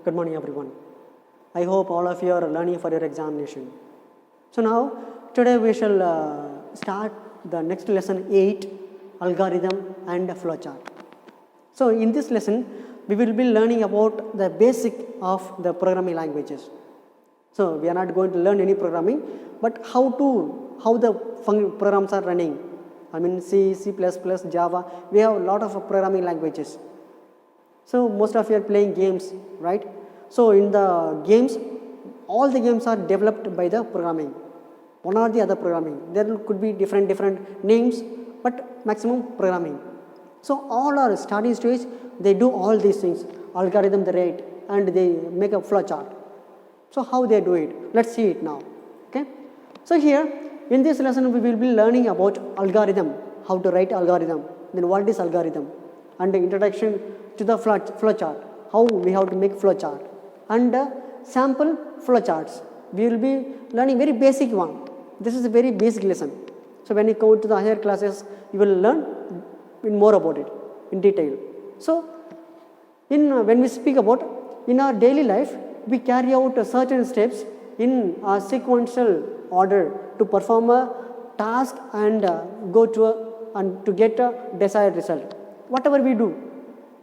Good morning, everyone. I hope all of you are learning for your examination. So now, today we shall start the next lesson 8, algorithm and flowchart. So in this lesson, we will be learning about the basic of the programming languages. So we are not going to learn any programming, but how the programs are running. I mean C, C++, Java, we have a lot of programming languages. So most of you are playing games, right? So in the games, all the games are developed by the programming. One or the other programming. There could be different names, but maximum programming. So all our study stage, they do all these things, algorithm they write, and they make a flowchart. So how they do it? Let's see it now. Okay. So here in this lesson we will be learning about algorithm, how to write algorithm, then what is algorithm, and the introduction to the flowchart, how we have to make flowchart, and sample flowcharts. We will be learning very basic one. This is a very basic lesson. So when you go to the higher classes, you will learn more about it in detail. So when we speak about in our daily life, we carry out certain steps in a sequential order to perform a task and to get a desired result. Whatever we do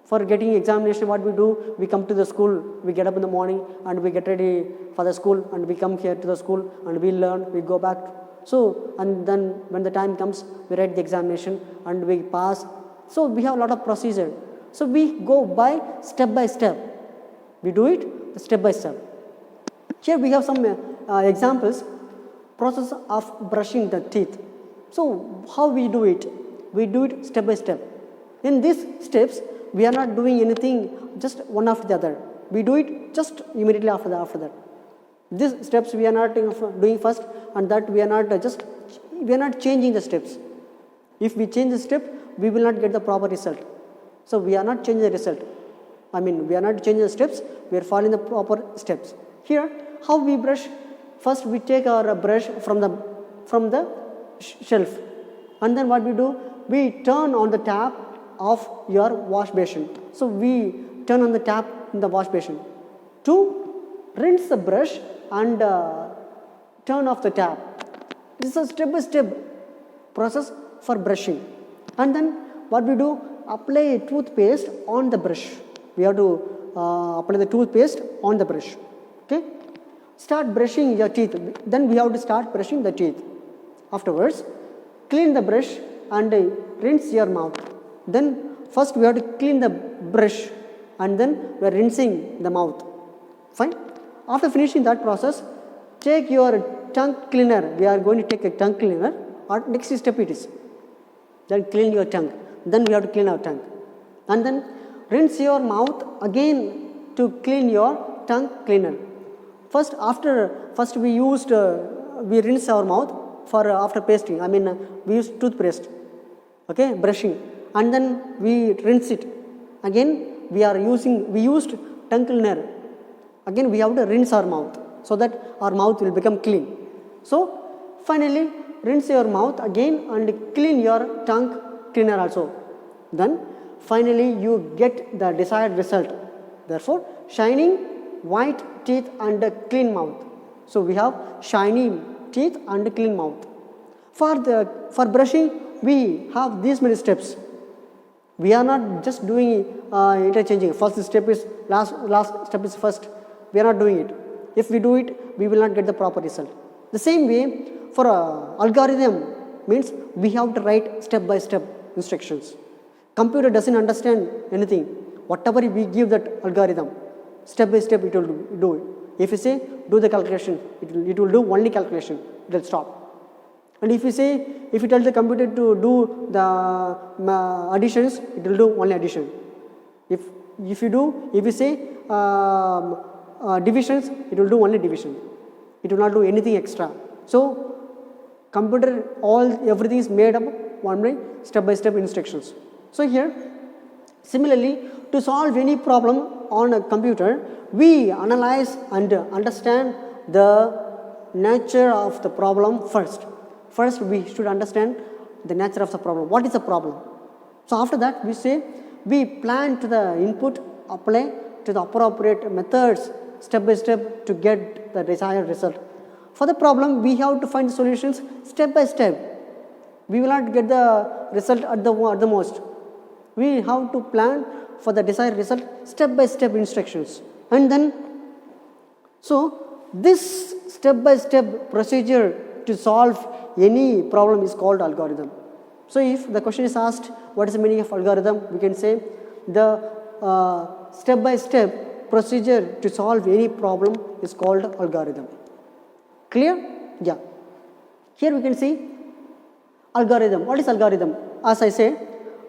for getting examination, what we do, we come to the school, we get up in the morning and we get ready for the school, and we come here to the school and we learn, we go back. So and then when the time comes, we write the examination and we pass. So we have a lot of procedure. So we go by step. We do it step by step. Here we have some examples. Process of brushing the teeth. So how we do it? We do it step by step. In these steps, we are not doing anything just one after the other. We do it just immediately after that. These steps we are not doing first, and that we are not changing the steps. If we change the step, we will not get the proper result. So we are not changing the result. I mean, we are not changing the steps, we are following the proper steps. Here, how we brush? First, we take our brush from the shelf, and then what we do? We turn on the tap of your wash basin. So we turn on the tap in the wash basin to rinse the brush and turn off the tap. This is a step-by-step process for brushing. And then what we do? Apply toothpaste on the brush. We have to apply the toothpaste on the brush. Okay. Start brushing your teeth. Then we have to start brushing the teeth. Afterwards, clean the brush and rinse your mouth. Then first we have to clean the brush and then we are rinsing the mouth. Fine. After finishing that process, take your tongue cleaner. We are going to take a tongue cleaner. Our next step it is. Then clean your tongue. Then we have to clean our tongue. And then rinse your mouth again to clean your tongue cleaner. First we rinse our mouth for after pasting. I mean we use toothpaste. Okay, brushing. And then we rinse it. Again we used tongue cleaner. Again we have to rinse our mouth so that our mouth will become clean. So finally rinse your mouth again and clean your tongue cleaner also. Then finally you get the desired result. Therefore, shining white teeth and a clean mouth. So we have shiny teeth and a clean mouth. For brushing, we have these many steps. We are not just doing interchanging. First step is last step is first. We are not doing it. If we do it, we will not get the proper result. The same way for algorithm means we have to write step by step instructions. Computer doesn't understand anything. Whatever we give that algorithm, step by step it will do it. If you say do the calculation, it will do only calculation. It will stop. And if you tell the computer to do the additions, it will do only addition. If you say divisions, it will do only division. It will not do anything extra. So computer everything is made up one by step instructions. So here similarly, to solve any problem on a computer, we analyze and understand the nature of the problem first. First we should understand the nature of the problem. What is the problem? So after that we plan to the input, apply, to the appropriate methods step by step to get the desired result. For the problem, we have to find solutions step by step. We will not get the result at the most. We have to plan for the desired result step by step instructions. And then, so this step by step procedure to solve any problem is called algorithm. So if the question is asked, what is the meaning of algorithm? We can say the step by step procedure to solve any problem is called algorithm. Clear? Yeah. Here we can see algorithm. What is algorithm? As I say,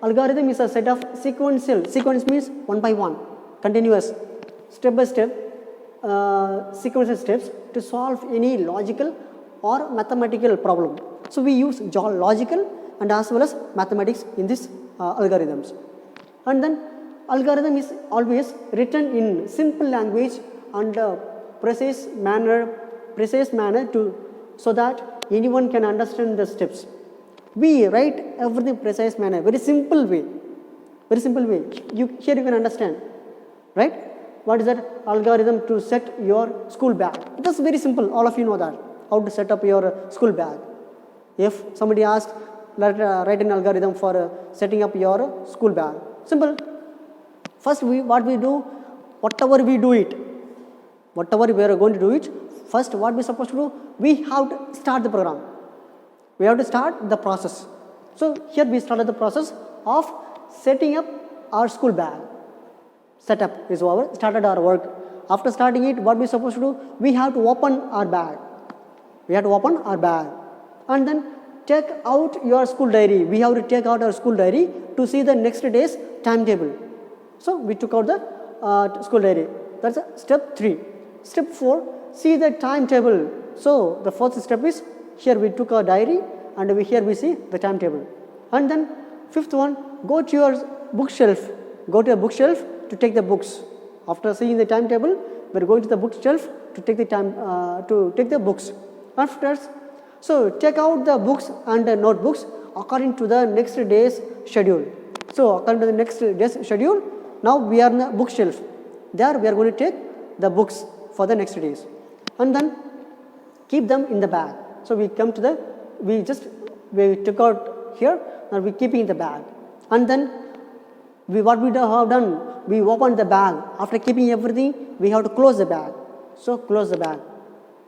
algorithm is a set of sequential. Sequence means one by one, continuous, step by step, sequential steps to solve any logical or mathematical problem. So we use logical and as well as mathematics in this algorithms. And then algorithm is always written in simple language and precise manner to so that anyone can understand the steps. We write everything precise manner, very simple way. Very simple way. Here you can understand, right? What is that algorithm to set your school bag? That's very simple. All of you know that. How to set up your school bag. If somebody asks, write an algorithm for setting up your school bag. Simple. First, whatever we do it, whatever we are going to do it, first what we are supposed to do, we have to start the program. We have to start the process. So here we started the process of setting up our school bag. Setup is over, started our work. After starting it, what we are supposed to do, we have to open our bag. We have to open our bag and then take out your school diary. We have to take out our school diary to see the next day's timetable. So we took out the school diary. That's step 3. Step 4, see the timetable. So the first step is, here we took our diary and here we see the timetable. And then 5th one, go to your bookshelf. Go to a bookshelf to take the books. After seeing the timetable, we are going to the bookshelf to take the books. After, so take out the books and the notebooks according to the next day's schedule. So according to the next day's schedule, now we are in the bookshelf. There we are going to take the books for the next days. And then keep them in the bag. So we come to the, we took out here, now we keeping in the bag. And then what we have done, we opened the bag. After keeping everything, we have to close the bag. So close the bag.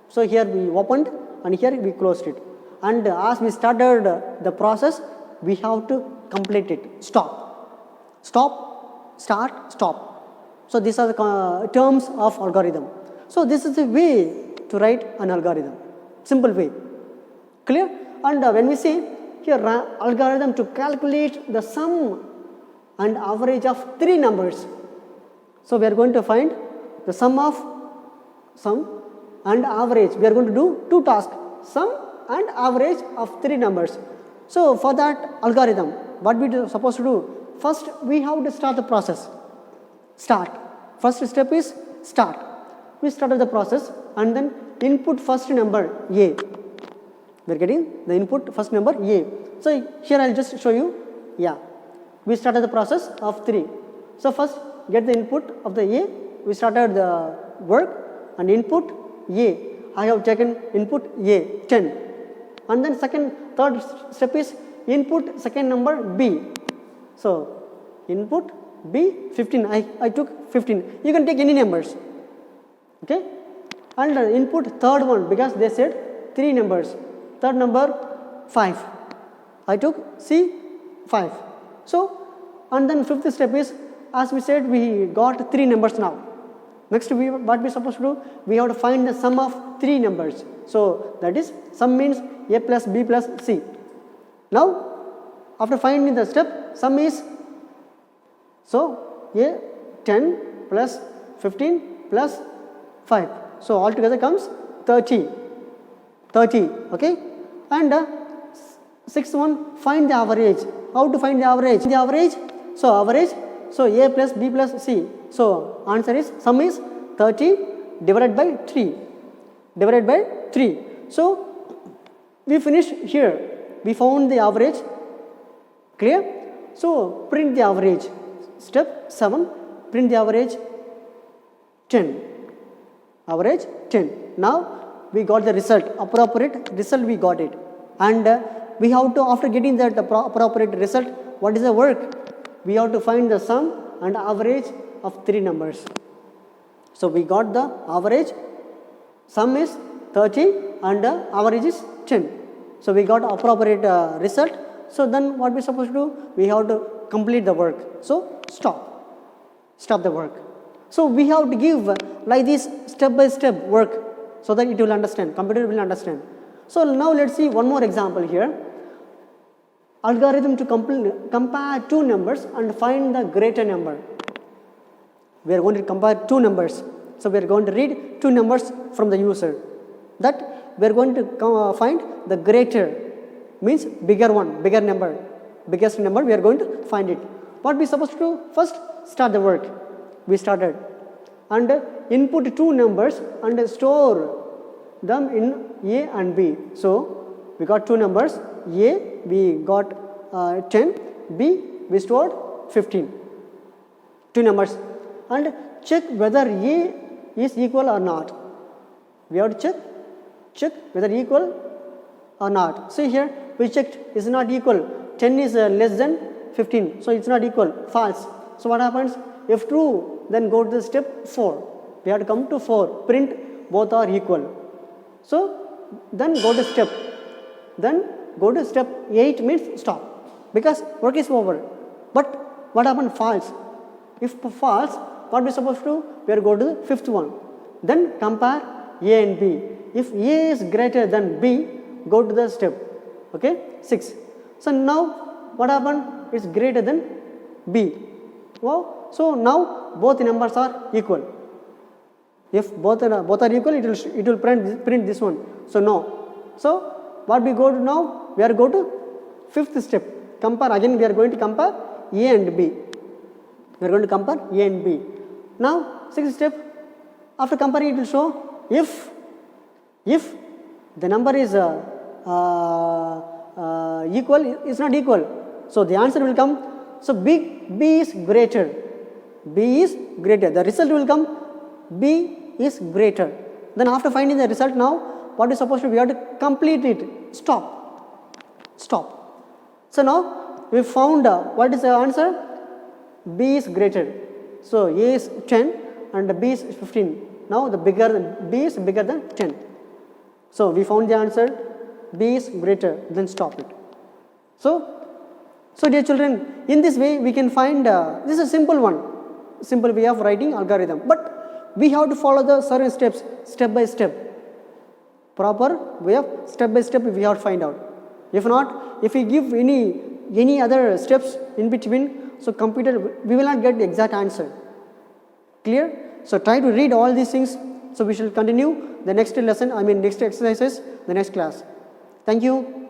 So here we opened and here we closed it. And as we started the process, we have to complete it. Stop, start, stop. So these are the terms of algorithm. So this is the way to write an algorithm. Simple way. Clear? And when we say here algorithm to calculate the sum and average of 3 numbers. So we are going to find the sum and average. We are going to do 2 tasks, sum and average of 3 numbers. So for that algorithm, what we are supposed to do? First, we have to start the process. Start. First step is start. We started the process and then input first number A. We are getting the input first number A. So here I will just show you. Yeah. We started the process of 3. So first get the input of the A. We started the work and input A. I have taken input A 10. And then third step is input second number B. So input B 15. I took 15. You can take any numbers. Okay. And input third one, because they said 3 numbers. Third number 5. I took C 5. So and then 5th step is, as we said, we got 3 numbers now. Next what we are supposed to do? We have to find the sum of 3 numbers. So that is, sum means A plus B plus C. Now after finding the step, sum is, so A 10 plus 15 plus 5. So altogether comes 30. Okay. And 6th one, find the average. How to find the average? The average, so A plus B plus C. So answer is, sum is 30 divided by 3. So we finished here. We found the average. Clear? So print the average. Step 7, print the average. 10. Average 10. Now we got the result, appropriate result we got it. And we have to, after getting that appropriate result, what is the work? We have to find the sum and average of 3 numbers. So we got the average, sum is 30 and average is 10. So we got appropriate result. So then what we supposed to do? We have to complete the work. So stop the work. So we have to give like this step by step work so that it will understand, computer will understand. So now let's see one more example here. Algorithm to compare 2 numbers and find the greater number. We are going to compare 2 numbers. So we are going to read 2 numbers from the user. That we are going to find the greater, means bigger one, bigger number, biggest number we are going to find it. What we supposed to do? First start the work. We started and input 2 numbers and store them in A and B. So we got 2 numbers, A we got 10, B we stored 15. 2 numbers, and check whether A is equal or not. We have to check whether equal or not. See here we checked is not equal. 10 is less than 15, so it's not equal, false. So what happens? If true, then go to the step 4. We have to come to 4, print both are equal. So then go to step 8 means stop, because work is over. But what happened? False. If false, what we supposed to do? We are go to the 5th one. Then compare A and B. If A is greater than B, go to the step, okay, 6. So now what happened? It's greater than B. Well, so now both numbers are equal. If both are equal, it will print this one. So no. So what we go to now? We are go to 5th step. Compare again. We are going to compare A and B. We are going to compare A and B. Now 6th step. After comparing, it will show if the number is equal, is not equal. So the answer will come. So B is greater. B is greater. The result will come. B is greater. Then after finding the result, now what is supposed to? We have to complete it. Stop. So now we found what is the answer? B is greater. So A is 10 and B is 15. Now the B is bigger than 10. So we found the answer. B is greater. Then stop it. So dear children, in this way we can find this is a simple way of writing algorithm. But we have to follow the certain steps, step by step. Proper way of step by step we have to find out. If not, if we give any other steps in between, so computer we will not get the exact answer. Clear? So try to read all these things. So we shall continue the next lesson, next exercises, the next class. Thank you.